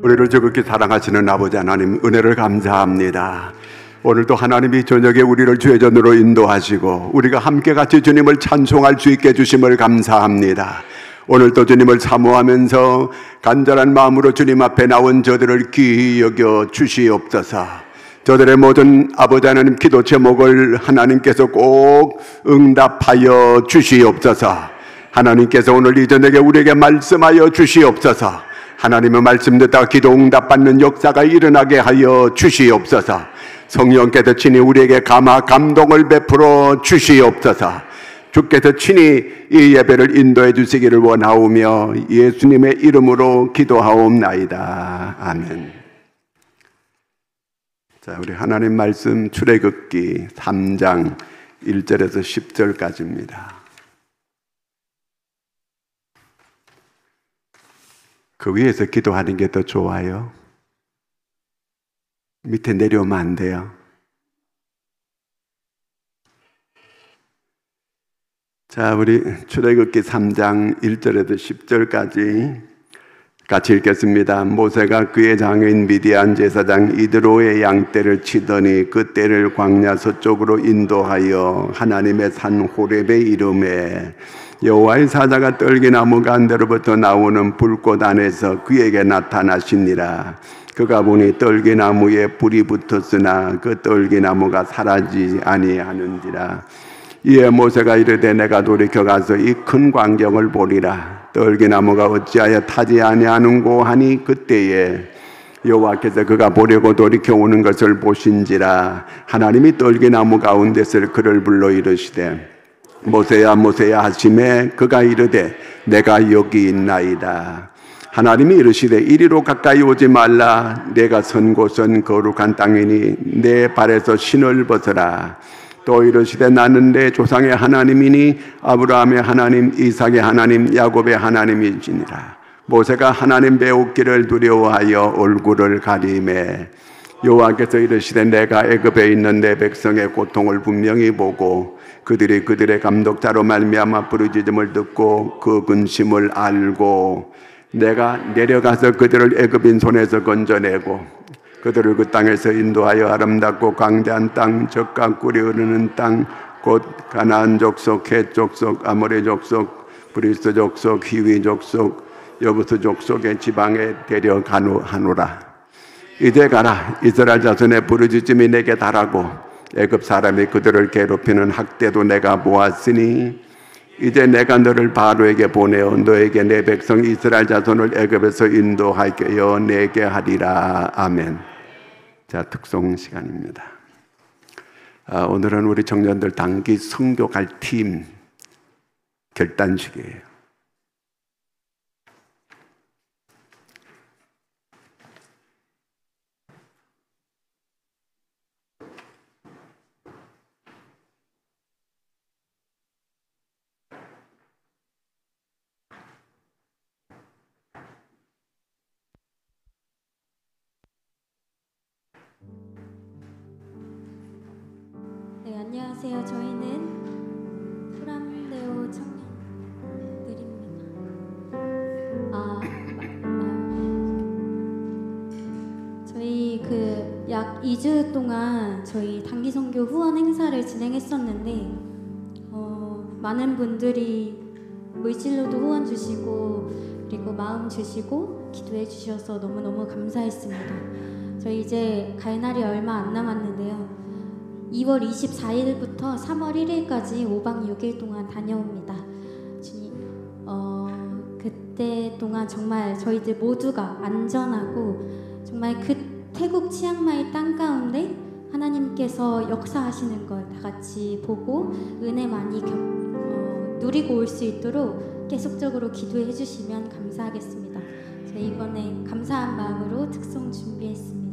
우리를 지극히 사랑하시는 아버지 하나님, 은혜를 감사합니다. 오늘도 하나님이 저녁에 우리를 주의 전으로 인도하시고 우리가 함께 같이 주님을 찬송할 수 있게 해주심을 감사합니다. 오늘도 주님을 사모하면서 간절한 마음으로 주님 앞에 나온 저들을 귀히 여겨 주시옵소서. 저들의 모든 아버지 하나님 기도 제목을 하나님께서 꼭 응답하여 주시옵소서. 하나님께서 오늘 이 저녁에 우리에게 말씀하여 주시옵소서. 하나님의 말씀 듣다가 기도 응답받는 역사가 일어나게 하여 주시옵소서. 성령께서 친히 우리에게 감동을 베풀어 주시옵소서. 주께서 친히 이 예배를 인도해 주시기를 원하오며 예수님의 이름으로 기도하옵나이다. 아멘. 자, 우리 하나님 말씀 출애굽기 3장 1절에서 10절까지입니다. 그 위에서 기도하는 게 더 좋아요. 밑에 내려오면 안 돼요. 자, 우리 출애굽기 3장 1절에서 10절까지 같이 읽겠습니다. 모세가 그의 장인 미디안 제사장 이드로의 양떼를 치더니 그 떼를 광야 서쪽으로 인도하여 하나님의 산 호렙에 이르매 여호와의 사자가 떨기나무 간대로부터 나오는 불꽃 안에서 그에게 나타나시니라. 그가 보니 떨기나무에 불이 붙었으나 그 떨기나무가 사라지지 아니하는지라. 이에 모세가 이르되 내가 돌이켜 가서 이 큰 광경을 보리라. 떨기나무가 어찌하여 타지 아니하는고 하니 그때에 여호와께서 그가 보려고 돌이켜 오는 것을 보신지라. 하나님이 떨기나무 가운데서 그를 불러 이르시되 모세야 모세야 하시매 그가 이르되 내가 여기 있나이다. 하나님이 이르시되 이리로 가까이 오지 말라. 내가 선 곳은 거룩한 땅이니 내 발에서 신을 벗어라. 또 이르시되 나는 내 조상의 하나님이니 아브라함의 하나님 이삭의 하나님 야곱의 하나님이시니라. 모세가 하나님 배우기를 두려워하여 얼굴을 가리매 여호와께서 이르시되 내가 애굽에 있는 내 백성의 고통을 분명히 보고 그들이 그들의 감독자로 말미암아 부르짖음을 듣고 그 근심을 알고 내가 내려가서 그들을 애굽인 손에서 건져내고 그들을 그 땅에서 인도하여 아름답고 광대한 땅 젖과 꿀이 흐르는 땅 곧 가나안 족속 헷 족속 아모리 족속 브리스 족속 히위 족속 여부스 족속의 지방에 데려가노라. 이제 가라. 이스라엘 자손의 부르짖음이 내게 달하고 애굽 사람이 그들을 괴롭히는 학대도 내가 보았으니 이제 내가 너를 바로에게 보내어 너에게 내 백성 이스라엘 자손을 애굽에서 인도하여 내게 하리라. 아멘. 자, 특송 시간입니다. 오늘은 우리 청년들 단기 선교 갈 팀 결단식이에요. 네, 안녕하세요. 저희는 프람데오 청년들입니다. 저희 약 2주 동안 저희 단기 선교 후원 행사를 진행했었는데 많은 분들이 물질로도 후원 주시고 그리고 마음 주시고 기도해 주셔서 너무너무 감사했습니다. 저희 이제 갈 날이 얼마 안 남았는데요. 2월 24일부터 3월 1일까지 5박 6일 동안 다녀옵니다. 주님, 그때 동안 정말 저희들 모두가 안전하고 정말 그 태국 치앙마이 땅 가운데 하나님께서 역사하시는 걸 다 같이 보고 은혜 많이 누리고 올 수 있도록 계속적으로 기도해 주시면 감사하겠습니다. 저희 이번에 감사한 마음으로 특송 준비했습니다.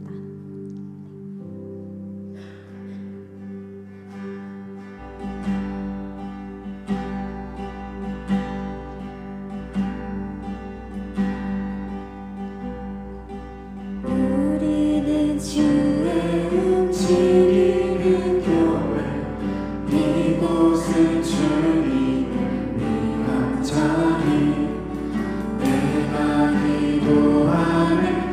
내가 기도하는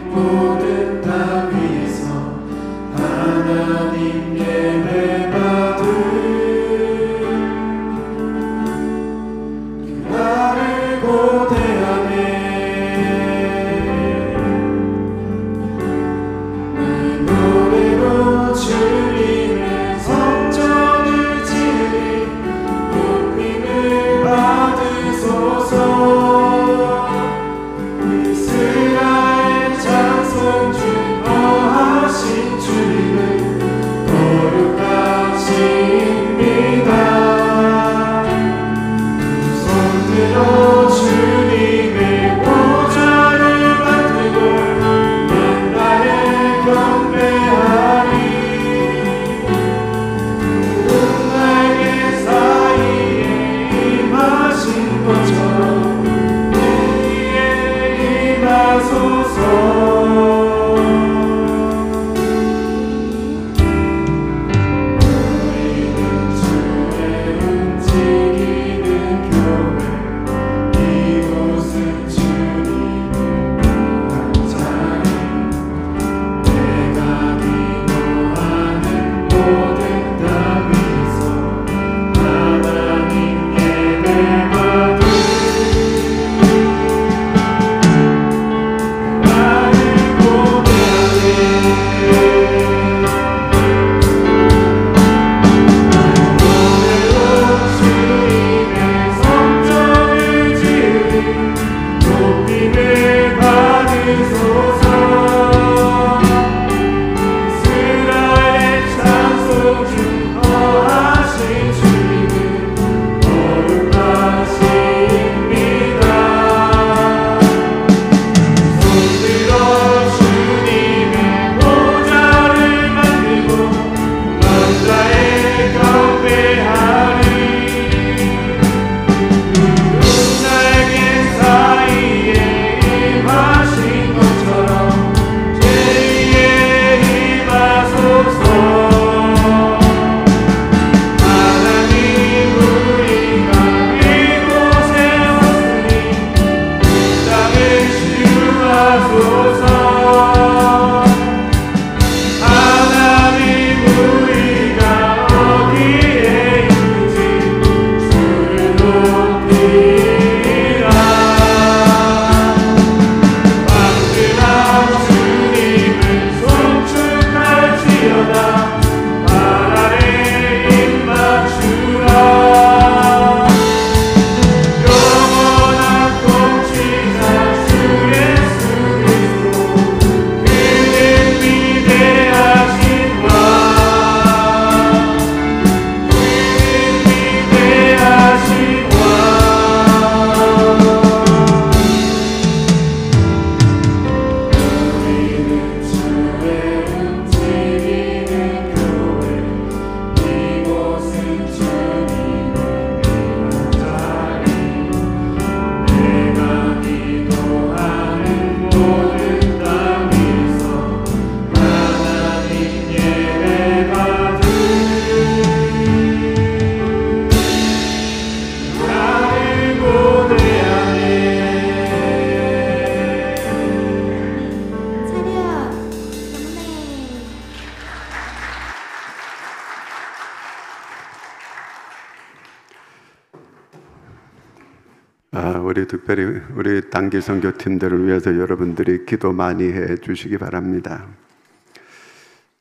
우리 특별히 우리 단기 선교팀들을 위해서 여러분들이 기도 많이 해 주시기 바랍니다.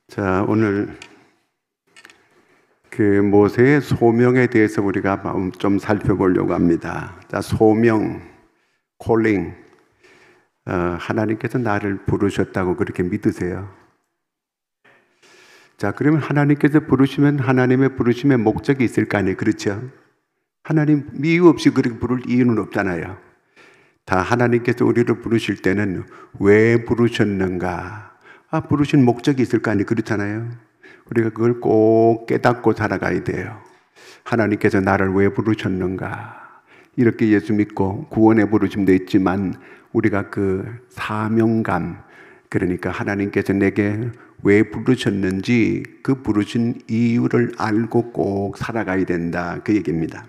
자, 오늘 그 모세의 소명에 대해서 우리가 좀 살펴보려고 합니다. 자, 소명, 콜링. 하나님께서 나를 부르셨다고 그렇게 믿으세요? 자, 그러면 하나님께서 부르시면 하나님의 부르심의 목적이 있을 거 아니에요? 그렇죠? 하나님 이유 없이 그렇게 부를 이유는 없잖아요. 다 하나님께서 우리를 부르실 때는 왜 부르셨는가? 부르신 목적이 있을 거 아니에요? 그렇잖아요. 우리가 그걸 꼭 깨닫고 살아가야 돼요. 하나님께서 나를 왜 부르셨는가? 이렇게 예수 믿고 구원의 부르심도 있지만 우리가 그 사명감, 그러니까 하나님께서 내게 왜 부르셨는지 그 부르신 이유를 알고 꼭 살아가야 된다, 그 얘기입니다.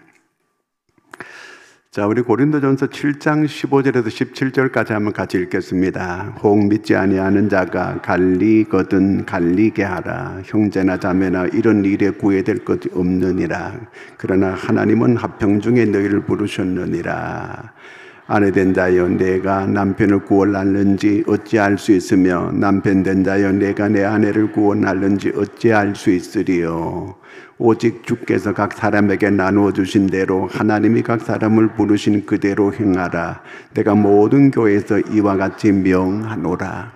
자, 우리 고린도전서 7장 15절에서 17절까지 한번 같이 읽겠습니다. 혹 믿지 아니하는 자가 갈리거든 갈리게 하라. 형제나 자매나 이런 일에 구애될 것이 없느니라. 그러나 하나님은 합평 중에 너희를 부르셨느니라. 아내된 자여 내가 남편을 구원하는지 어찌할 수 있으며 남편 된 자여 내가 내 아내를 구원하는지 어찌할 수 있으리요. 오직 주께서 각 사람에게 나누어 주신 대로 하나님이 각 사람을 부르신 그대로 행하라. 내가 모든 교회에서 이와 같이 명하노라.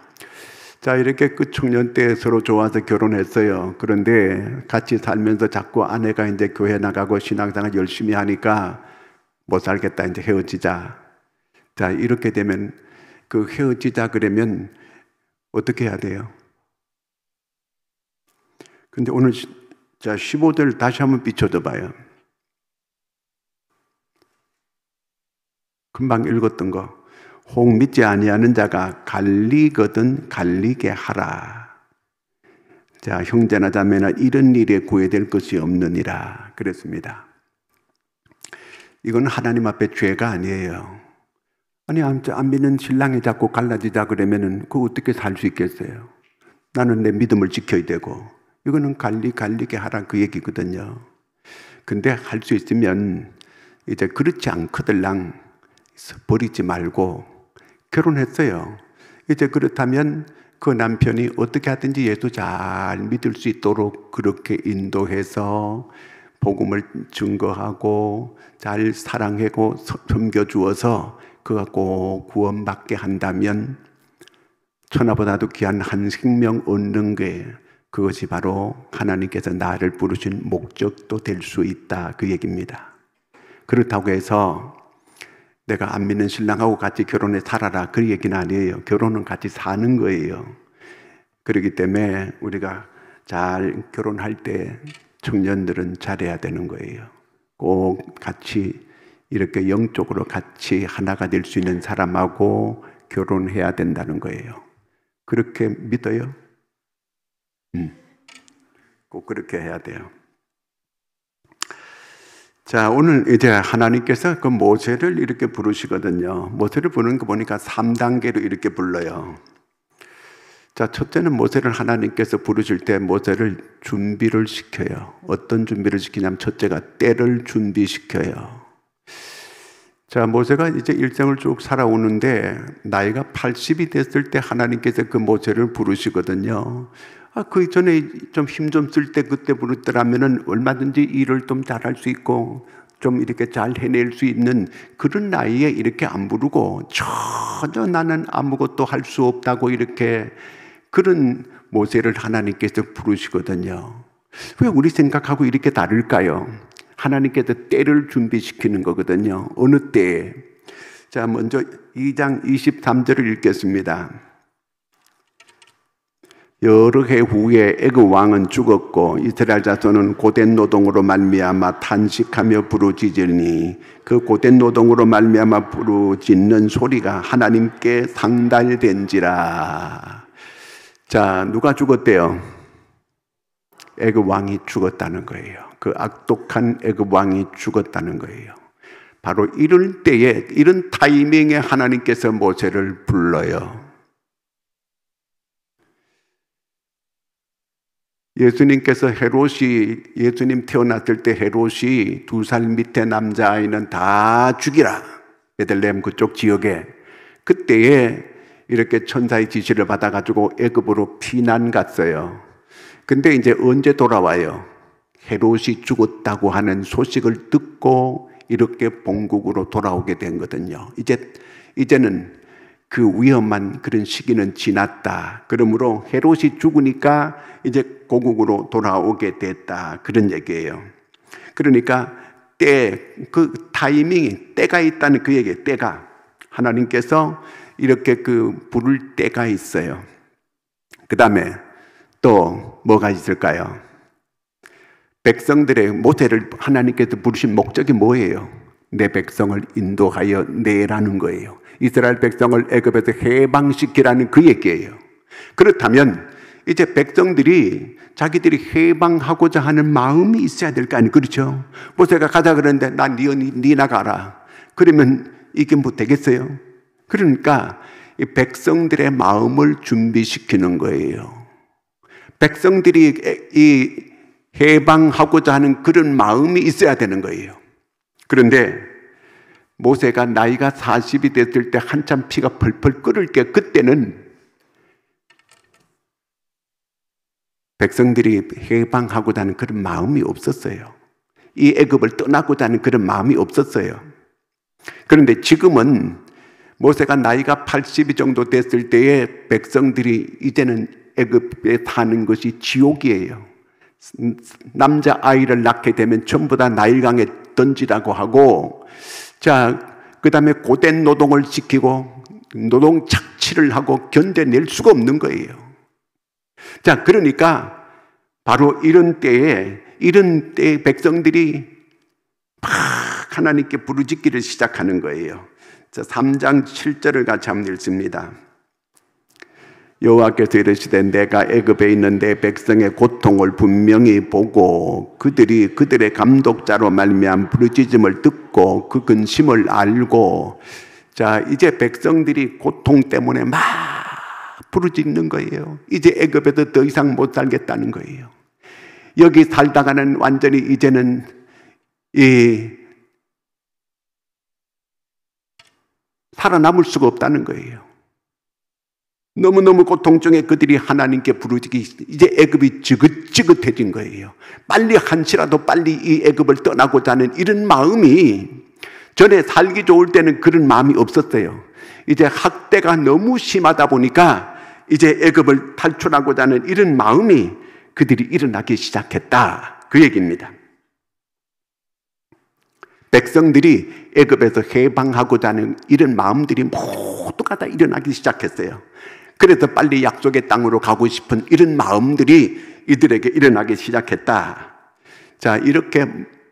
자, 이렇게 그 청년 때 서로 좋아서 결혼했어요. 그런데 같이 살면서 자꾸 아내가 이제 교회 나가고 신앙생활 열심히 하니까 못 살겠다, 이제 헤어지자. 자, 이렇게 되면 그 헤어지자 그러면 어떻게 해야 돼요? 근데 오늘 자 15절 다시 한번 비춰줘 봐요. 금방 읽었던 거. 혹 믿지 아니하는 자가 갈리거든 갈리게 하라. 자, 형제나 자매나 이런 일에 구애될 것이 없느니라 그랬습니다. 이건 하나님 앞에 죄가 아니에요. 아니, 안 믿는 신랑이 자꾸 갈라지자 그러면은 그거 어떻게 살 수 있겠어요? 나는 내 믿음을 지켜야 되고, 이거는 갈리게 하라 그 얘기거든요. 근데 할 수 있으면 이제 그렇지 않거들랑 버리지 말고 결혼했어요. 이제 그렇다면 그 남편이 어떻게 하든지 예수 잘 믿을 수 있도록 그렇게 인도해서 복음을 증거하고 잘 사랑하고 섬겨주어서 그가 꼭 구원받게 한다면 천하보다도 귀한 한 생명 얻는 게 그것이 바로 하나님께서 나를 부르신 목적도 될 수 있다, 그 얘기입니다. 그렇다고 해서 내가 안 믿는 신랑하고 같이 결혼해 살아라 그 얘기는 아니에요. 결혼은 같이 사는 거예요. 그렇기 때문에 우리가 잘 결혼할 때 청년들은 잘해야 되는 거예요. 꼭 같이 이렇게 영적으로 같이 하나가 될 수 있는 사람하고 결혼해야 된다는 거예요. 그렇게 믿어요? 꼭 그렇게 해야 돼요. 자, 오늘 이제 하나님께서 그 모세를 이렇게 부르시거든요. 모세를 부르는 거 보니까 3단계로 이렇게 불러요. 자, 첫째는 모세를 하나님께서 부르실 때 모세를 준비를 시켜요. 어떤 준비를 시키냐면 첫째가 때를 준비시켜요. 자, 모세가 이제 일생을 쭉 살아오는데 나이가 80이 됐을 때 하나님께서 그 모세를 부르시거든요. 그 전에 좀 힘 좀 쓸 때 그때 부르더라면은 얼마든지 일을 좀 잘할 수 있고 좀 이렇게 잘 해낼 수 있는 그런 나이에 이렇게 안 부르고 전혀 나는 아무것도 할 수 없다고 이렇게 그런 모세를 하나님께서 부르시거든요. 왜 우리 생각하고 이렇게 다를까요? 하나님께서 때를 준비시키는 거거든요. 어느 때에? 자, 먼저 2장 23절을 읽겠습니다. 여러 해 후에 애굽 왕은 죽었고 이스라엘 자손은 고된 노동으로 말미암아 탄식하며 부르짖으니 그 고된 노동으로 말미암아 부르짖는 소리가 하나님께 상달된지라. 자, 누가 죽었대요? 애굽 왕이 죽었다는 거예요. 그 악독한 애굽 왕이 죽었다는 거예요. 바로 이럴 때에, 이런 타이밍에 하나님께서 모세를 불러요. 예수님께서 예수님 태어났을 때 헤롯이 2살 밑에 남자아이는 다 죽이라. 베들레헴 그쪽 지역에. 그때에 이렇게 천사의 지시를 받아가지고 애굽으로 피난 갔어요. 근데 이제 언제 돌아와요? 헤롯이 죽었다고 하는 소식을 듣고 이렇게 본국으로 돌아오게 된 거거든요. 이제는 그 위험한 그런 시기는 지났다. 그러므로 헤롯이 죽으니까 이제 고국으로 돌아오게 됐다. 그런 얘기예요. 그러니까 그 타이밍이, 때가 있다는 그 얘기예요. 때가. 하나님께서 이렇게 부를 때가 있어요. 그 다음에 또 뭐가 있을까요? 백성들의 모세를 하나님께서 부르신 목적이 뭐예요? 내 백성을 인도하여 내라는 거예요. 이스라엘 백성을 애굽에서 해방시키라는 그 얘기예요. 그렇다면 이제 백성들이 자기들이 해방하고자 하는 마음이 있어야 될 거 아니에요. 그렇죠? 모세가 가자 그러는데 네 나가라. 그러면 이게 뭐 되겠어요? 그러니까 이 백성들의 마음을 준비시키는 거예요. 백성들이 이 해방하고자 하는 그런 마음이 있어야 되는 거예요. 그런데 모세가 나이가 40이 됐을 때 한참 피가 펄펄 끓을 때, 그때는 백성들이 해방하고자 하는 그런 마음이 없었어요. 이 애굽을 떠나고자 하는 그런 마음이 없었어요. 그런데 지금은 모세가 나이가 80이 정도 됐을 때에 백성들이 이제는 애굽에 사는 것이 지옥이에요. 남자아이를 낳게 되면 전부 다 나일강에 던지라고 하고, 자, 그 다음에 고된 노동을 시키고 노동 착취를 하고 견뎌낼 수가 없는 거예요. 자, 그러니까 바로 이런 때에 백성들이 막 하나님께 부르짖기를 시작하는 거예요. 자, 3장 7절을 같이 한번 읽습니다. 여호와께서 이르시되 내가 애굽에 있는 내 백성의 고통을 분명히 보고 그들의 감독자로 말미암아 부르짖음을 듣고 그 근심을 알고. 자, 이제 백성들이 고통 때문에 막 부르짖는 거예요. 이제 애굽에서 더 이상 못 살겠다는 거예요. 여기 살다가는 완전히 이제는 살아남을 수가 없다는 거예요. 너무너무 고통 중에 그들이 하나님께 부르짖기, 이제 애굽이 지긋지긋해진 거예요. 빨리 한시라도 빨리 이 애굽을 떠나고자 하는 이런 마음이, 전에 살기 좋을 때는 그런 마음이 없었어요. 이제 학대가 너무 심하다 보니까 이제 애굽을 탈출하고자 하는 이런 마음이 그들이 일어나기 시작했다. 그 얘기입니다. 백성들이 애굽에서 해방하고자 하는 이런 마음들이 모두가 다 일어나기 시작했어요. 그래서 빨리 약속의 땅으로 가고 싶은 이런 마음들이 이들에게 일어나기 시작했다. 자, 이렇게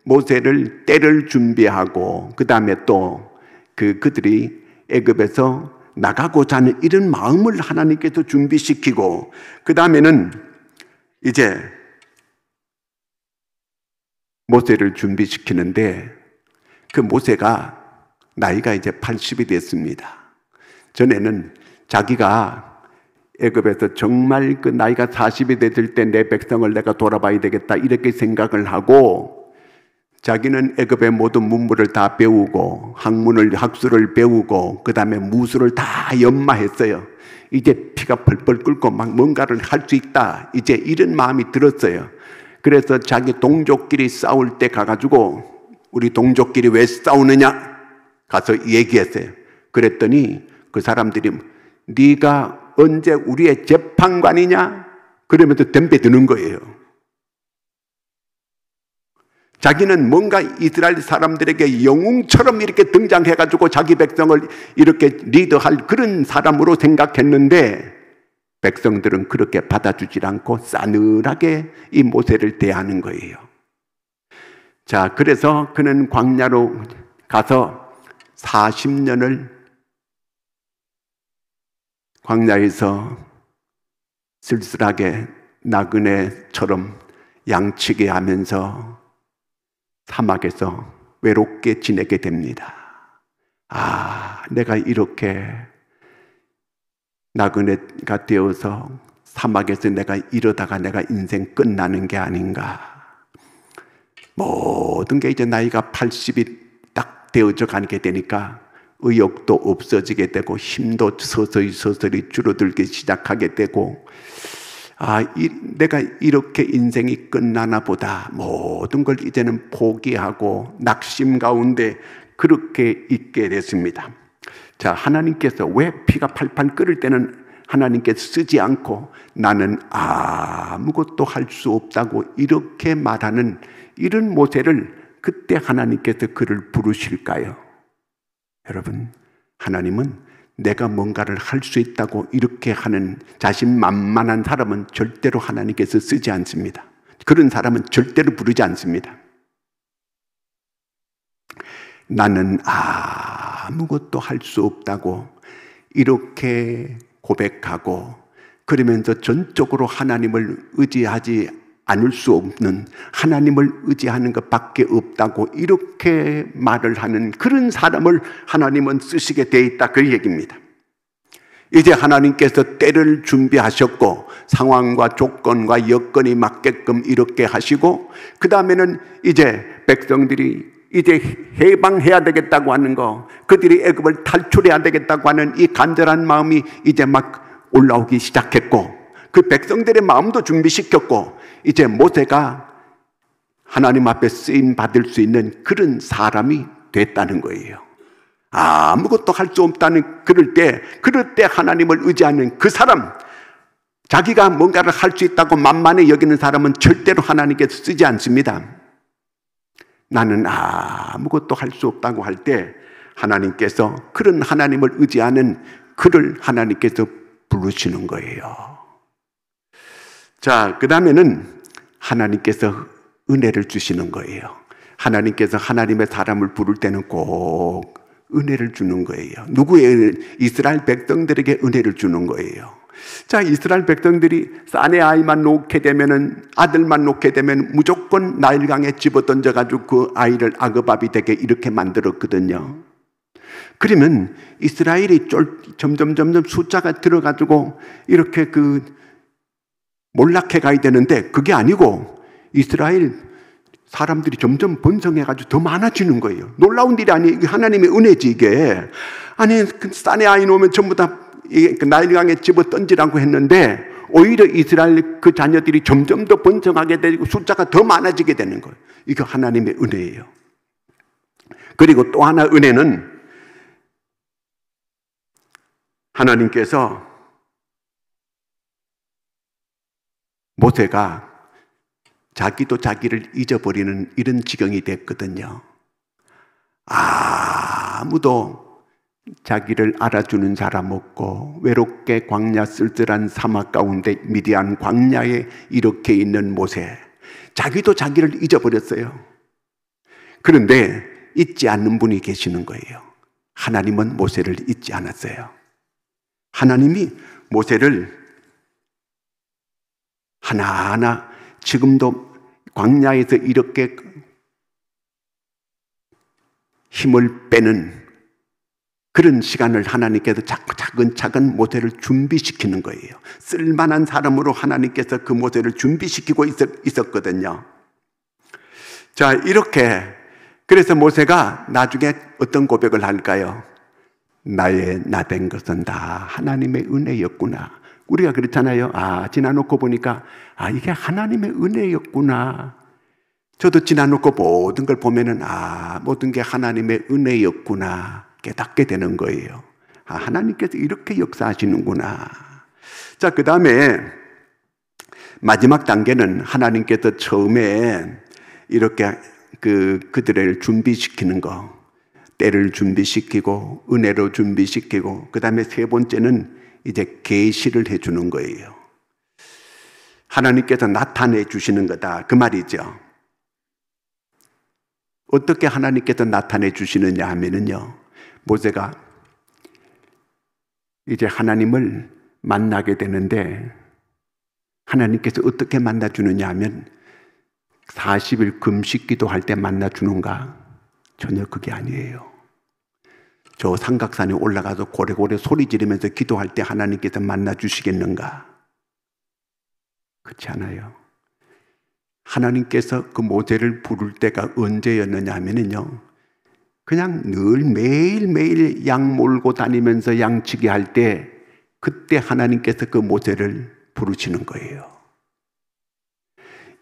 모세를 때를 준비하고, 그 다음에 또 그들이 애굽에서 나가고자 하는 이런 마음을 하나님께서 준비시키고, 그 다음에는 이제 모세를 준비시키는데, 그 모세가 나이가 이제 80이 됐습니다. 전에는 자기가 애굽에서 정말 그 나이가 40이 됐을 때 내 백성을 내가 돌아봐야 되겠다 이렇게 생각을 하고, 자기는 애굽의 모든 문물을 다 배우고 학술을 배우고 그 다음에 무술을 다 연마했어요. 이제 피가 펄펄 끓고 막 뭔가를 할 수 있다, 이제 이런 마음이 들었어요. 그래서 자기 동족끼리 싸울 때 가가지고 우리 동족끼리 왜 싸우느냐 가서 얘기했어요. 그랬더니 그 사람들이 네가 언제 우리의 재판관이냐 그러면서 덤벼드는 거예요. 자기는 뭔가 이스라엘 사람들에게 영웅처럼 이렇게 등장해가지고 자기 백성을 이렇게 리더할 그런 사람으로 생각했는데, 백성들은 그렇게 받아주질 않고 싸늘하게 이 모세를 대하는 거예요. 자, 그래서 그는 광야로 가서 40년을 광야에서 쓸쓸하게 나그네처럼 양치게 하면서 사막에서 외롭게 지내게 됩니다. 아, 내가 이렇게 나그네가 되어서 사막에서 내가 이러다가 내가 인생 끝나는 게 아닌가. 모든 게 이제 나이가 80이 딱 되어져 가게 되니까 의욕도 없어지게 되고 힘도 서서히 줄어들기 시작하게 되고, 내가 이렇게 인생이 끝나나 보다, 모든 걸 이제는 포기하고 낙심 가운데 그렇게 있게 됐습니다. 자, 하나님께서 왜 피가 팔팔 끓을 때는 하나님께서 쓰지 않고 나는 아무것도 할 수 없다고 이렇게 말하는 이런 모세를 그때 하나님께서 그를 부르실까요? 여러분, 하나님은 내가 뭔가를 할 수 있다고 이렇게 하는 자신만만한 사람은 절대로 하나님께서 쓰지 않습니다. 그런 사람은 절대로 부르지 않습니다. 나는 아무것도 할 수 없다고 이렇게 고백하고, 그러면서 전적으로 하나님을 의지하지 않을 수 없는, 하나님을 의지하는 것밖에 없다고 이렇게 말을 하는 그런 사람을 하나님은 쓰시게 돼 있다, 그 얘기입니다. 이제 하나님께서 때를 준비하셨고 상황과 조건과 여건이 맞게끔 이렇게 하시고, 그 다음에는 이제 백성들이 이제 해방해야 되겠다고 하는 거, 그들이 애굽을 탈출해야 되겠다고 하는 이 간절한 마음이 이제 막 올라오기 시작했고, 그 백성들의 마음도 준비시켰고, 이제 모세가 하나님 앞에 쓰임 받을 수 있는 그런 사람이 됐다는 거예요. 아무것도 할 수 없다는 그럴 때 하나님을 의지하는 그 사람, 자기가 뭔가를 할 수 있다고 만만히 여기는 사람은 절대로 하나님께서 쓰지 않습니다. 나는 아무것도 할 수 없다고 할 때 하나님께서 그런 하나님을 의지하는 그를 하나님께서 부르시는 거예요. 자, 그 다음에는 하나님께서 은혜를 주시는 거예요. 하나님께서 하나님의 사람을 부를 때는 꼭 은혜를 주는 거예요. 누구의? 이스라엘 백성들에게 은혜를 주는 거예요. 자, 이스라엘 백성들이 싼의 아이만 놓게 되면은, 아들만 놓게 되면 무조건 나일강에 집어 던져가지고 그 아이를 아그밥이 되게 이렇게 만들었거든요. 그러면 이스라엘이 점점 숫자가 들어가지고 이렇게 몰락해 가야 되는데, 그게 아니고 이스라엘 사람들이 점점 번성해가지고 더 많아지는 거예요. 놀라운 일이 아니에요. 하나님의 은혜지 이게. 아니, 싼의 아이 놓으면 전부 다 나일강에 집어 던지라고 했는데, 오히려 이스라엘 그 자녀들이 점점 더 번성하게 되고 숫자가 더 많아지게 되는 거예요. 이거 하나님의 은혜예요. 그리고 또 하나 은혜는, 하나님께서 모세가 자기도 자기를 잊어버리는 이런 지경이 됐거든요. 아무도 자기를 알아주는 사람 없고 외롭게 광야 쓸쓸한 사막 가운데 미디안 광야에 이렇게 있는 모세, 자기도 자기를 잊어버렸어요. 그런데 잊지 않는 분이 계시는 거예요. 하나님은 모세를 잊지 않았어요. 하나님이 모세를 하나하나 지금도 광야에서 이렇게 힘을 빼는 그런 시간을 하나님께서 자꾸 차근차근 모세를 준비시키는 거예요. 쓸만한 사람으로 하나님께서 그 모세를 준비시키고 있었거든요. 자, 이렇게 그래서 모세가 나중에 어떤 고백을 할까요? 나의 나된 것은 다 하나님의 은혜였구나. 우리가 그렇잖아요. 지나놓고 보니까 이게 하나님의 은혜였구나. 저도 지나놓고 모든 걸 보면은 모든 게 하나님의 은혜였구나 깨닫게 되는 거예요. 하나님께서 이렇게 역사하시는구나. 자, 그 다음에 마지막 단계는 하나님께서 처음에 이렇게 그들을 준비시키는 거, 때를 준비시키고 은혜로 준비시키고, 그 다음에 세 번째는 이제 계시를 해주는 거예요. 하나님께서 나타내 주시는 거다, 그 말이죠. 어떻게 하나님께서 나타내 주시느냐 하면은요, 모세가 이제 하나님을 만나게 되는데, 하나님께서 어떻게 만나주느냐 하면 40일 금식 기도할 때 만나주는가? 전혀 그게 아니에요. 저 삼각산에 올라가서 고래고래 소리 지르면서 기도할 때 하나님께서 만나주시겠는가? 그렇지 않아요. 하나님께서 그 모세를 부를 때가 언제였느냐 하면은요, 그냥 늘 매일매일 양 몰고 다니면서 양치기 할 때 그때 하나님께서 그 모세를 부르시는 거예요.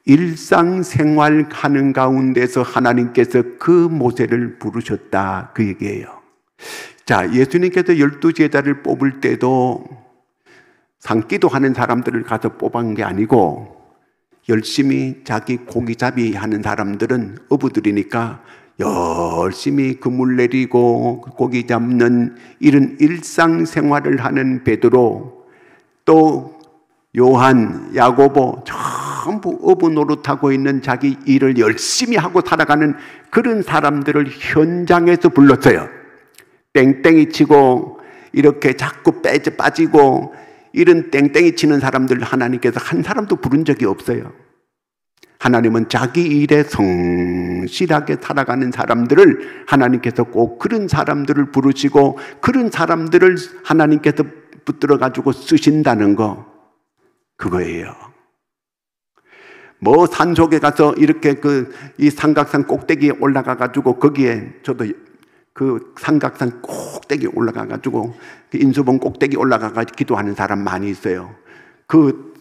일상생활 하는 가운데서 하나님께서 그 모세를 부르셨다, 그 얘기예요. 자, 예수님께서 12제자를 뽑을 때도 산기도 하는 사람들을 가서 뽑은 게 아니고 열심히 자기 고기잡이 하는 사람들은 어부들이니까 열심히 그물 내리고 고기 잡는 이런 일상생활을 하는 베드로, 또 요한, 야고보 전부 어부 노릇하고 있는 자기 일을 열심히 하고 살아가는 그런 사람들을 현장에서 불렀어요. 땡땡이 치고 이렇게 자꾸 빠지고 이런 땡땡이 치는 사람들 하나님께서 한 사람도 부른 적이 없어요. 하나님은 자기 일에 성실하게 살아가는 사람들을 하나님께서 꼭 그런 사람들을 부르시고 그런 사람들을 하나님께서 붙들어 가지고 쓰신다는 거, 그거예요. 뭐 산속에 가서 이렇게 이 삼각산 꼭대기에 올라가 가지고 거기에 저도 그 삼각산 꼭대기 올라가 가지고 인수봉 꼭대기 올라가 가지고 기도하는 사람 많이 있어요. 그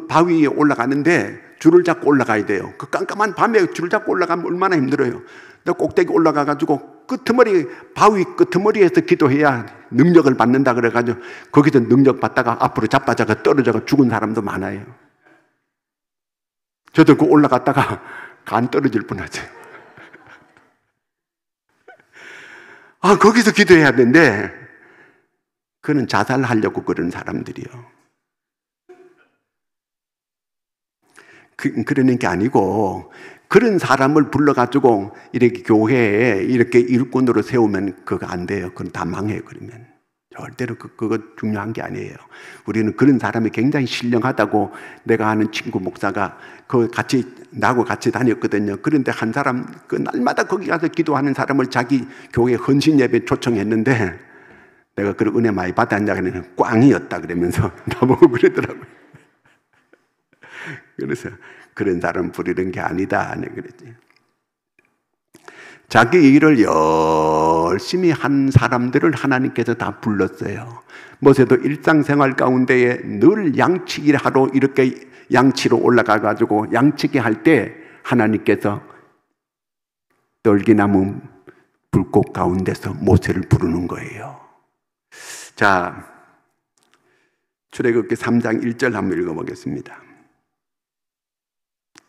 바위 위에 올라가는데 줄을 잡고 올라가야 돼요. 그 깜깜한 밤에 줄을 잡고 올라가면 얼마나 힘들어요. 근데 꼭대기 올라가 가지고 바위 끄트머리에서 기도해야 능력을 받는다 그래 가지고 거기서 능력 받다가 앞으로 자빠져가 떨어져가 죽은 사람도 많아요. 저도 그 올라갔다가 간 떨어질 뻔하죠. 거기서 기도해야 되는데 그는 자살하려고 그런 사람들이요. 그러는 게 아니고 그런 사람을 불러가지고 이렇게 교회에 이렇게 일꾼으로 세우면 그거 안 돼요. 그건 다 망해요. 그러면 절대로 그거 중요한 게 아니에요. 우리는 그런 사람이 굉장히 신령하다고, 내가 아는 친구 목사가 나하고 같이 다녔거든요. 그런데 한 사람 날마다 거기 가서 기도하는 사람을 자기 교회 헌신 예배 초청했는데 내가 그런 은혜 많이 받았냐 그러면 꽝이었다 그러면서 나보고 그러더라고요. 그래서 그런 사람 부르는 게 아니다 그랬지. 자기 일을 열심히 한 사람들을 하나님께서 다 불렀어요. 모세도 일상생활 가운데에 늘 양치기를 하러 이렇게 양치로 올라가 가지고 양치기 할 때 하나님께서 떨기나무 불꽃 가운데서 모세를 부르는 거예요. 자, 출애굽기 3장 1절 한번 읽어보겠습니다.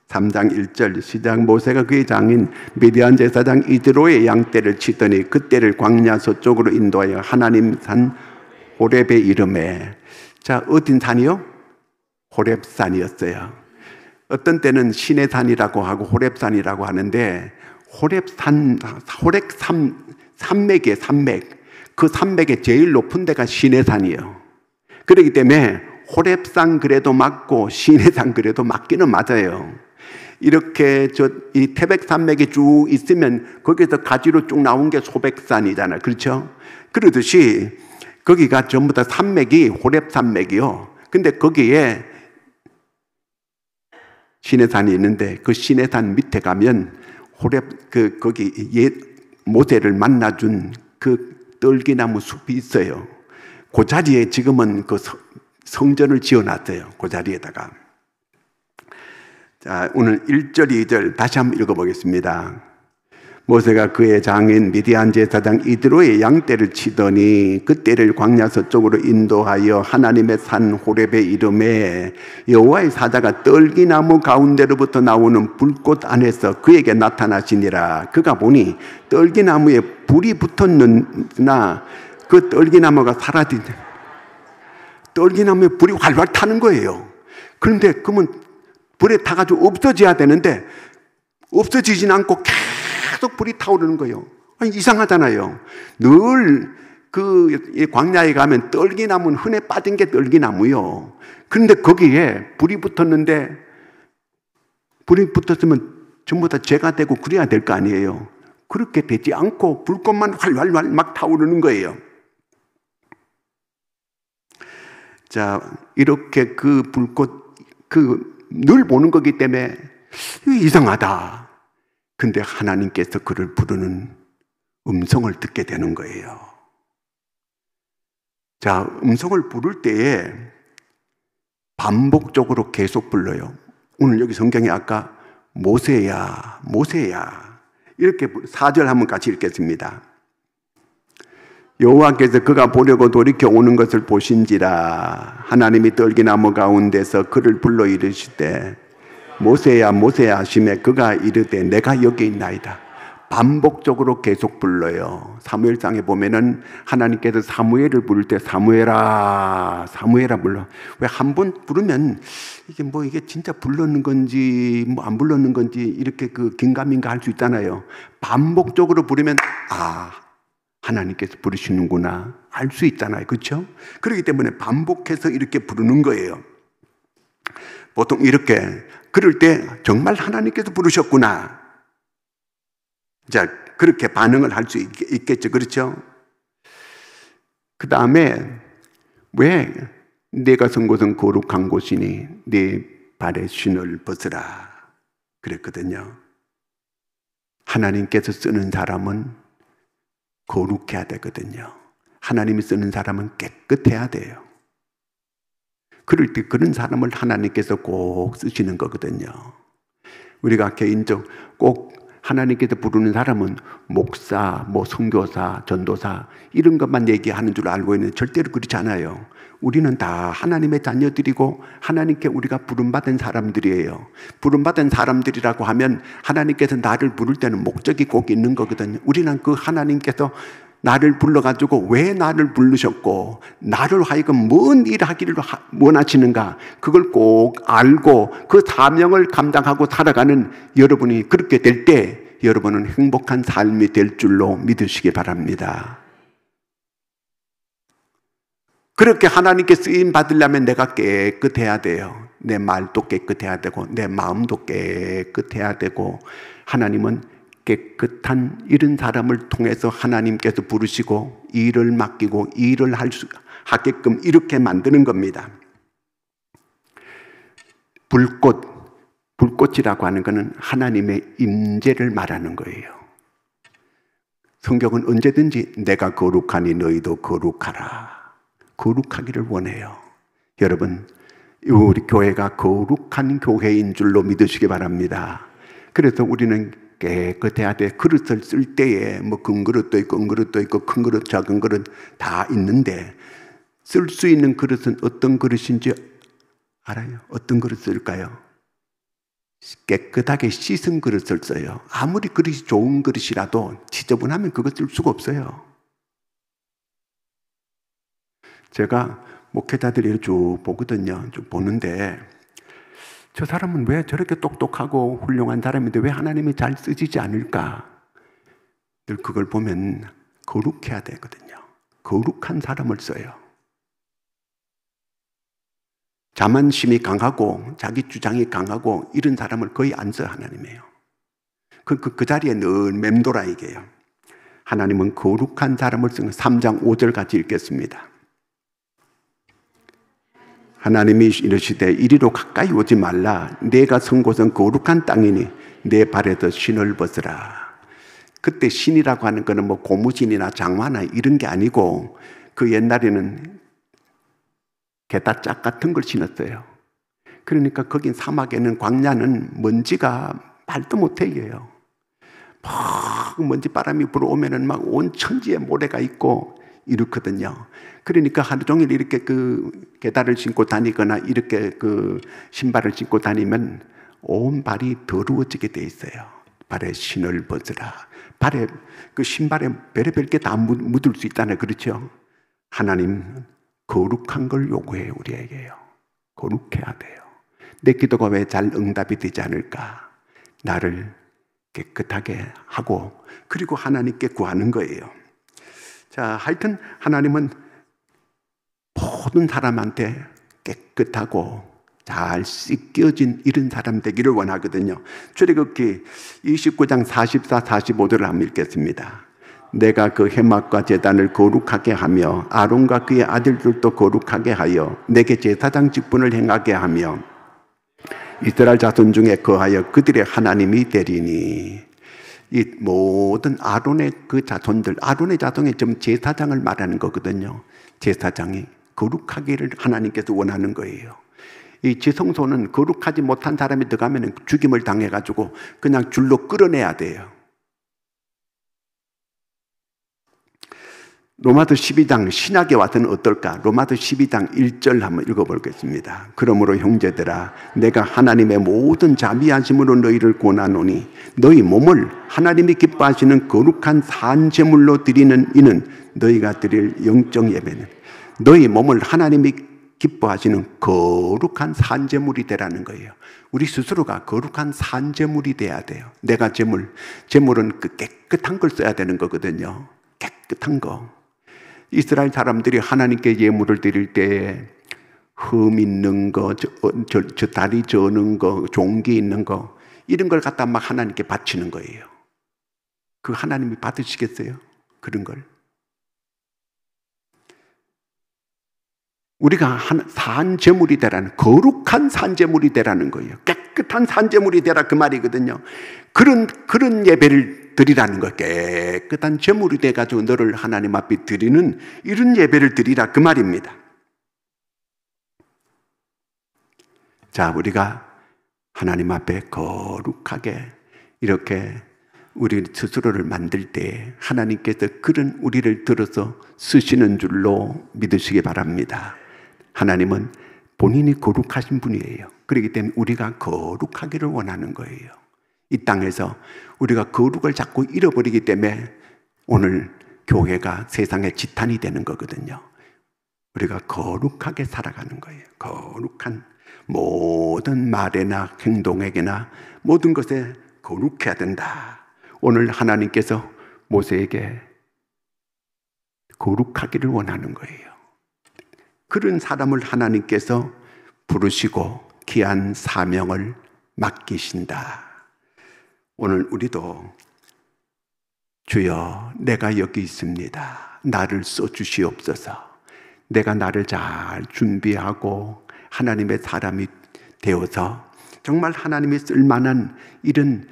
3장 1절 시작. 모세가 그의 장인 미디안 제사장 이드로의 양떼를 치더니 그 떼를 광야 서쪽으로 인도하여 하나님 산 호렙에 이르매. 자, 어딘 산이요? 호렙산이었어요. 어떤 때는 신의 산이라고 하고 호렙산이라고 하는데, 산맥이에요. 산맥. 그 산맥의 제일 높은 데가 신의 산이에요. 그렇기 때문에 호렙산 그래도 맞고 신의 산 그래도 맞기는 맞아요. 이렇게 이 태백산맥이 쭉 있으면 거기서 가지로 쭉 나온 게 소백산이잖아요. 그렇죠? 그러듯이 거기가 전부 다 산맥이 호렙산맥이요. 근데 거기에 시내산이 있는데 그 시내산 밑에 가면 거기 모세를 만나준 그 떨기나무 숲이 있어요. 그 자리에 지금은 그 성전을 지어놨어요. 그 자리에다가. 자, 오늘 1절, 2절 다시 한번 읽어보겠습니다. 모세가 그의 장인 미디안 제사장 이드로의 양떼를 치더니 그 떼를 광야 서쪽으로 인도하여 하나님의 산 호렙에 이르매 여호와의 사자가 떨기나무 가운데로부터 나오는 불꽃 안에서 그에게 나타나시니라. 그가 보니 떨기나무에 불이 붙었느나 그 떨기나무가 사라지니, 떨기나무에 불이 활활 타는 거예요. 그런데 그러면 불에 타가지고 없어져야 되는데 없어지진 않고 계속 불이 타오르는 거예요. 아니, 이상하잖아요. 늘 그 광야에 가면 떨기나무는 흔해 빠진 게 떨기나무요. 그런데 거기에 불이 붙었는데, 불이 붙었으면 전부 다 죄가 되고 그래야 될 거 아니에요. 그렇게 되지 않고 불꽃만 활활활 막 타오르는 거예요. 자, 이렇게 그 불꽃 늘 보는 거기 때문에 이상하다. 근데 하나님께서 그를 부르는 음성을 듣게 되는 거예요. 자, 음성을 부를 때에 반복적으로 계속 불러요. 오늘 여기 성경에 아까 모세야, 모세야 이렇게 4절 한번 같이 읽겠습니다. 여호와께서 그가 보려고 돌이켜 오는 것을 보신지라 하나님이 떨기나무 가운데서 그를 불러 이르시되 모세야 모세야 하시매 그가 이르되 내가 여기 있나이다. 반복적으로 계속 불러요. 사무엘상에 보면은 하나님께서 사무엘을 부를 때 사무엘아 사무엘아 불러. 왜 한 번 부르면 이게 진짜 불렀는 건지 뭐 안 불렀는 건지 이렇게 그 긴가민가 할 수 있잖아요. 반복적으로 부르면 하나님께서 부르시는구나 알 수 있잖아요. 그렇죠? 그렇기 때문에 반복해서 이렇게 부르는 거예요. 보통 이렇게 그럴 때 정말 하나님께서 부르셨구나. 자, 그렇게 반응을 할 수 있겠죠. 그렇죠? 그 다음에 왜 내가 선 곳은 거룩한 곳이니 네 발의 신을 벗으라 그랬거든요. 하나님께서 쓰는 사람은 거룩해야 되거든요. 하나님이 쓰는 사람은 깨끗해야 돼요. 그럴 때 그런 사람을 하나님께서 꼭 쓰시는 거거든요. 우리가 개인적 꼭 하나님께서 부르는 사람은 목사, 선교사, 전도사 이런 것만 얘기하는 줄 알고 있는데 절대로 그렇지 않아요. 우리는 다 하나님의 자녀들이고 하나님께 우리가 부름받은 사람들이에요. 부름받은 사람들이라고 하면 하나님께서 나를 부를 때는 목적이 꼭 있는 거거든요. 우리는 그 하나님께서 나를 불러가지고 왜 나를 부르셨고 나를 하여금 뭔 일을 하기를 원하시는가 그걸 꼭 알고 그 사명을 감당하고 살아가는 여러분이 그렇게 될 때 여러분은 행복한 삶이 될 줄로 믿으시기 바랍니다. 그렇게 하나님께 쓰임 받으려면 내가 깨끗해야 돼요. 내 말도 깨끗해야 되고 내 마음도 깨끗해야 되고 하나님은 깨끗한 이런 사람을 통해서 하나님께서 부르시고 일을 맡기고 일을 하게끔 이렇게 만드는 겁니다. 불꽃이라고 하는 것은 하나님의 임재를 말하는 거예요. 성경은 언제든지 내가 거룩하니 너희도 거룩하라. 거룩하기를 원해요. 여러분, 우리 교회가 거룩한 교회인 줄로 믿으시기 바랍니다. 그래서 우리는 깨끗해야 돼. 그릇을 쓸 때에 큰 그릇도 있고 은그릇도 있고 큰 그릇 작은 그릇 다 있는데 쓸 수 있는 그릇은 어떤 그릇인지 알아요? 어떤 그릇 쓸까요? 깨끗하게 씻은 그릇을 써요. 아무리 그릇이 좋은 그릇이라도 지저분하면 그거 쓸 수가 없어요. 제가 목회자들이 쭉 보거든요. 쭉 보는데 저 사람은 왜 저렇게 똑똑하고 훌륭한 사람인데 왜 하나님이 잘 쓰시지 않을까? 늘 그걸 보면 거룩해야 되거든요. 거룩한 사람을 써요. 자만심이 강하고 자기 주장이 강하고 이런 사람을 거의 안 써요. 하나님이에요. 그 자리에 늘 맴돌아 이게요. 하나님은 거룩한 사람을 쓰는 3장 5절 같이 읽겠습니다. 하나님이 이르시되 이리로 가까이 오지 말라. 내가 선 곳은 거룩한 땅이니 내 발에서 신을 벗으라. 그때 신이라고 하는 것은 고무신이나 장화나 이런 게 아니고 그 옛날에는 게다짝 같은 걸 신었어요. 그러니까 거긴 사막에는 광야는 먼지가 말도 못해 이게요. 막 먼지 바람이 불어오면은 막 온 천지에 모래가 있고 이렇거든요. 그러니까 하루 종일 이렇게 그 게다를 신고 다니거나 이렇게 그 신발을 신고 다니면 온 발이 더러워지게 돼 있어요. 발에 신을 벗으라. 발에 그 신발에 별의별 게 다 묻을 수 있잖아요. 그렇죠? 하나님 거룩한 걸 요구해요. 우리에게요. 거룩해야 돼요. 내 기도가 왜 잘 응답이 되지 않을까? 나를 깨끗하게 하고 그리고 하나님께 구하는 거예요. 자, 하여튼 하나님은 모든 사람한테 깨끗하고 잘 씻겨진 이런 사람 되기를 원하거든요. 출애굽기 29장 44, 45절을 한번 읽겠습니다. 내가 그 회막과 제단을 거룩하게 하며 아론과 그의 아들들도 거룩하게 하여 내게 제사장 직분을 행하게 하며 이스라엘 자손 중에 거하여 그들의 하나님이 되리니. 이 모든 아론의 그 자손들, 아론의 자손이 좀 제사장을 말하는 거거든요. 제사장이 거룩하기를 하나님께서 원하는 거예요. 이 지성소는 거룩하지 못한 사람이 들어가면 죽임을 당해가지고 그냥 줄로 끌어내야 돼요. 로마서 12장 신약에 와서는 어떨까? 로마서 12장 1절 한번 읽어보겠습니다. 그러므로 형제들아 내가 하나님의 모든 자비하심으로 너희를 권하노니 너희 몸을 하나님이 기뻐하시는 거룩한 산제물로 드리는 이는 너희가 드릴 영적 예배는 너희 몸을 하나님이 기뻐하시는 거룩한 산제물이 되라는 거예요. 우리 스스로가 거룩한 산제물이 돼야 돼요. 내가 제물은 그 깨끗한 걸 써야 되는 거거든요. 깨끗한 거. 이스라엘 사람들이 하나님께 예물을 드릴 때에 흠 있는 거, 저 다리 저는 거, 종기 있는 거 이런 걸 갖다 막 하나님께 바치는 거예요. 그 하나님이 받으시겠어요? 그런 걸? 우리가 산제물이 되라는, 거룩한 산제물이 되라는 거예요. 깨끗한 산제물이 되라 그 말이거든요. 그런 예배를 드리라는 거예요. 깨끗한 제물이 돼가지고 너를 하나님 앞에 드리는 이런 예배를 드리라 그 말입니다. 자, 우리가 하나님 앞에 거룩하게 이렇게 우리 스스로를 만들 때 하나님께서 그런 우리를 들어서 쓰시는 줄로 믿으시기 바랍니다. 하나님은 본인이 거룩하신 분이에요. 그렇기 때문에 우리가 거룩하기를 원하는 거예요. 이 땅에서 우리가 거룩을 자꾸 잃어버리기 때문에 오늘 교회가 세상의 지탄이 되는 거거든요. 우리가 거룩하게 살아가는 거예요. 거룩한 모든 말에나 행동에게나 모든 것에 거룩해야 된다. 오늘 하나님께서 모세에게 거룩하기를 원하는 거예요. 그런 사람을 하나님께서 부르시고 귀한 사명을 맡기신다. 오늘 우리도 주여 내가 여기 있습니다. 나를 써주시옵소서. 내가 나를 잘 준비하고 하나님의 사람이 되어서 정말 하나님이 쓸만한 이런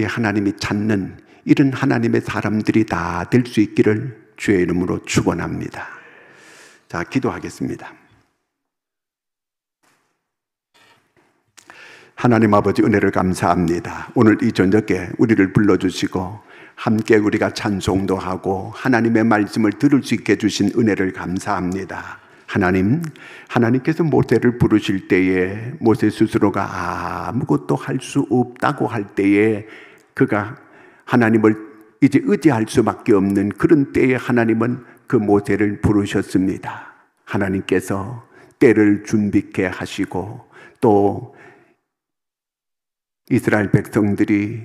하나님이 찾는 이런 하나님의 사람들이 다 될 수 있기를 주의 이름으로 축원합니다. 자, 기도하겠습니다. 하나님 아버지 은혜를 감사합니다. 오늘 이 저녁에 우리를 불러주시고 함께 우리가 찬송도 하고 하나님의 말씀을 들을 수 있게 해주신 은혜를 감사합니다. 하나님께서 모세를 부르실 때에 모세 스스로가 아무것도 할 수 없다고 할 때에 그가 하나님을 이제 의지할 수밖에 없는 그런 때에 하나님은 그 모세를 부르셨습니다. 하나님께서 때를 준비케 하시고 또 이스라엘 백성들이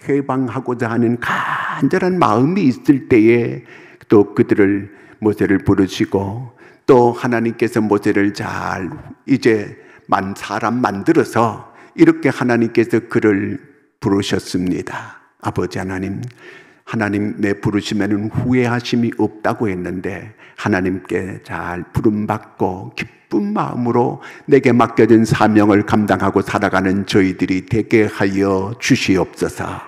해방하고자 하는 간절한 마음이 있을 때에 또 그들을 모세를 부르시고 또 하나님께서 모세를 잘 이제 사람 만들어서 이렇게 하나님께서 그를 부르셨습니다. 아버지 하나님의 부르심에는 후회하심이 없다고 했는데 하나님께 잘 부름받고 기쁜 마음으로 내게 맡겨진 사명을 감당하고 살아가는 저희들이 되게 하여 주시옵소서.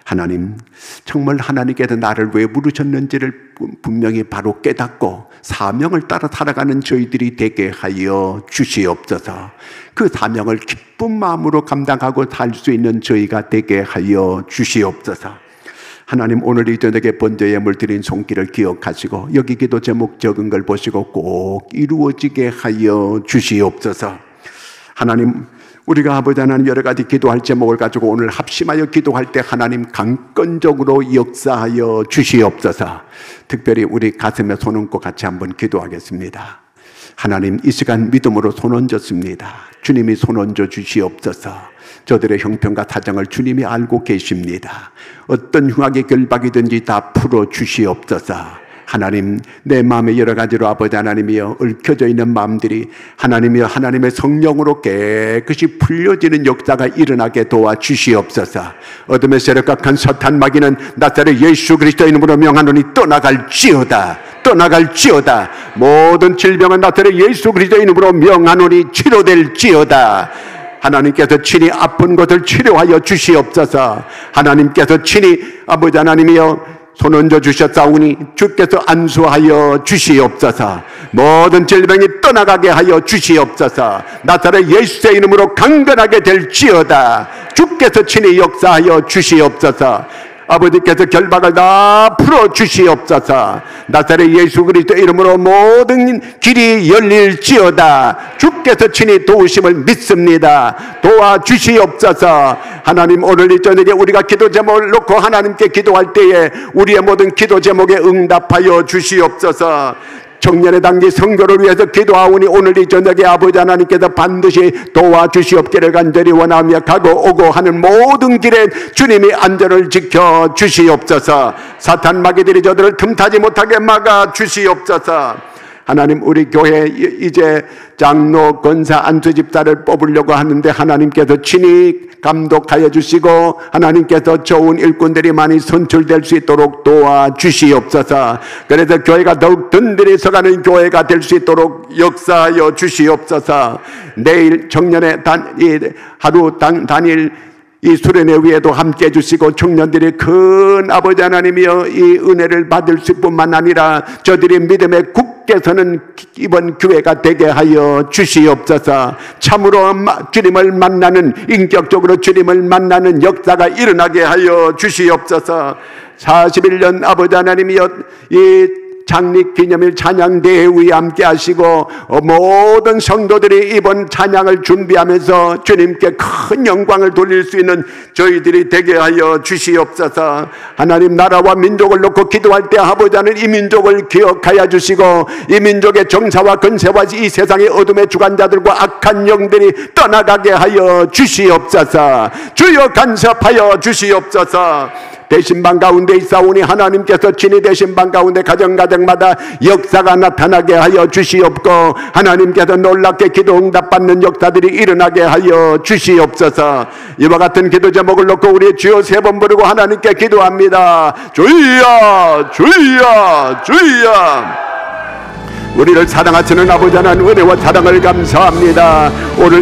하나님, 정말 하나님께서 나를 왜 부르셨는지를 분명히 바로 깨닫고 사명을 따라 살아가는 저희들이 되게 하여 주시옵소서. 그 사명을 기쁜 마음으로 감당하고 살 수 있는 저희가 되게 하여 주시옵소서. 하나님, 오늘 이 저녁에 번제 예물 드린 손길을 기억하시고 여기 기도 제목 적은 걸 보시고 꼭 이루어지게 하여 주시옵소서. 하나님, 우리가 아버지 하나님 여러 가지 기도할 제목을 가지고 오늘 합심하여 기도할 때 하나님 강건적으로 역사하여 주시옵소서. 특별히 우리 가슴에 손 얹고 같이 한번 기도하겠습니다. 하나님, 이 시간 믿음으로 손 얹었습니다. 주님이 손 얹어 주시옵소서. 저들의 형편과 사정을 주님이 알고 계십니다. 어떤 흉악의 결박이든지 다 풀어 주시옵소서. 하나님, 내 마음에 여러 가지로 아버지 하나님이여 얽혀져 있는 마음들이 하나님이여 하나님의 성령으로 깨끗이 풀려지는 역사가 일어나게 도와주시옵소서. 어둠의 세력과 큰 사탄 마귀는 나사렛 예수 그리스도의 이름으로 명하노니 떠나갈지어다. 모든 질병은 나사렛 예수 그리스도의 이름으로 명하노니 치료될지어다. 하나님께서 친히 아픈 곳을 치료하여 주시옵소서. 하나님께서 친히 아버지 하나님이여 손 얹어 주셨사오니 주께서 안수하여 주시옵소서. 모든 질병이 떠나가게 하여 주시옵소서. 나사렛 예수의 이름으로 강건하게 될지어다. 주께서 친히 역사하여 주시옵소서. 아버지께서 결박을 다 풀어 주시옵소서. 나사렛 예수 그리스도 이름으로 모든 길이 열릴지어다. 주께서 친히 도우심을 믿습니다. 도와주시옵소서. 하나님, 오늘 이 저녁에 우리가 기도 제목을 놓고 하나님께 기도할 때에 우리의 모든 기도 제목에 응답하여 주시옵소서. 청년의 단기 선교를 위해서 기도하오니 오늘 이 저녁에 아버지 하나님께서 반드시 도와주시옵기를 간절히 원하며 가고 오고 하는 모든 길에 주님이 안전을 지켜 주시옵소서. 사탄 마귀들이 저들을 틈타지 못하게 막아 주시옵소서. 하나님, 우리 교회 이제 장로, 권사, 안수 집사를 뽑으려고 하는데 하나님께서 친히 감독하여 주시고 하나님께서 좋은 일꾼들이 많이 선출될 수 있도록 도와주시옵소서. 그래서 교회가 더욱 든든히 서가는 교회가 될 수 있도록 역사하여 주시옵소서. 내일 청년의 하루 단일 이 수련회 위에도 함께 해주시고 청년들이 큰 아버지 하나님이여 이 은혜를 받을 수 뿐만 아니라 저들이 믿음에 굳게 서는 이번 교회가 되게 하여 주시옵소서. 참으로 주님을 만나는, 인격적으로 주님을 만나는 역사가 일어나게 하여 주시옵소서. 41년 아버지 하나님이여 이 창립기념일 찬양대회 위에 함께 하시고 모든 성도들이 이번 찬양을 준비하면서 주님께 큰 영광을 돌릴 수 있는 저희들이 되게 하여 주시옵소서. 하나님, 나라와 민족을 놓고 기도할 때 아버지 하나님 이 민족을 기억하여 주시고 이 민족의 정사와 근세와 이 세상의 어둠의 주관자들과 악한 영들이 떠나가게 하여 주시옵소서. 주여 간섭하여 주시옵소서. 대신방 가운데 있사오니 하나님께서 친히 대신방 가운데 가정마다 역사가 나타나게 하여 주시옵고 하나님께서 놀랍게 기도 응답받는 역사들이 일어나게 하여 주시옵소서. 이와 같은 기도 제목을 놓고 우리 주여 3번 부르고 하나님께 기도합니다. 주여 주여 주여. 우리를 사랑하시는 아버지 하나님 은혜와 사랑을 감사합니다. 오늘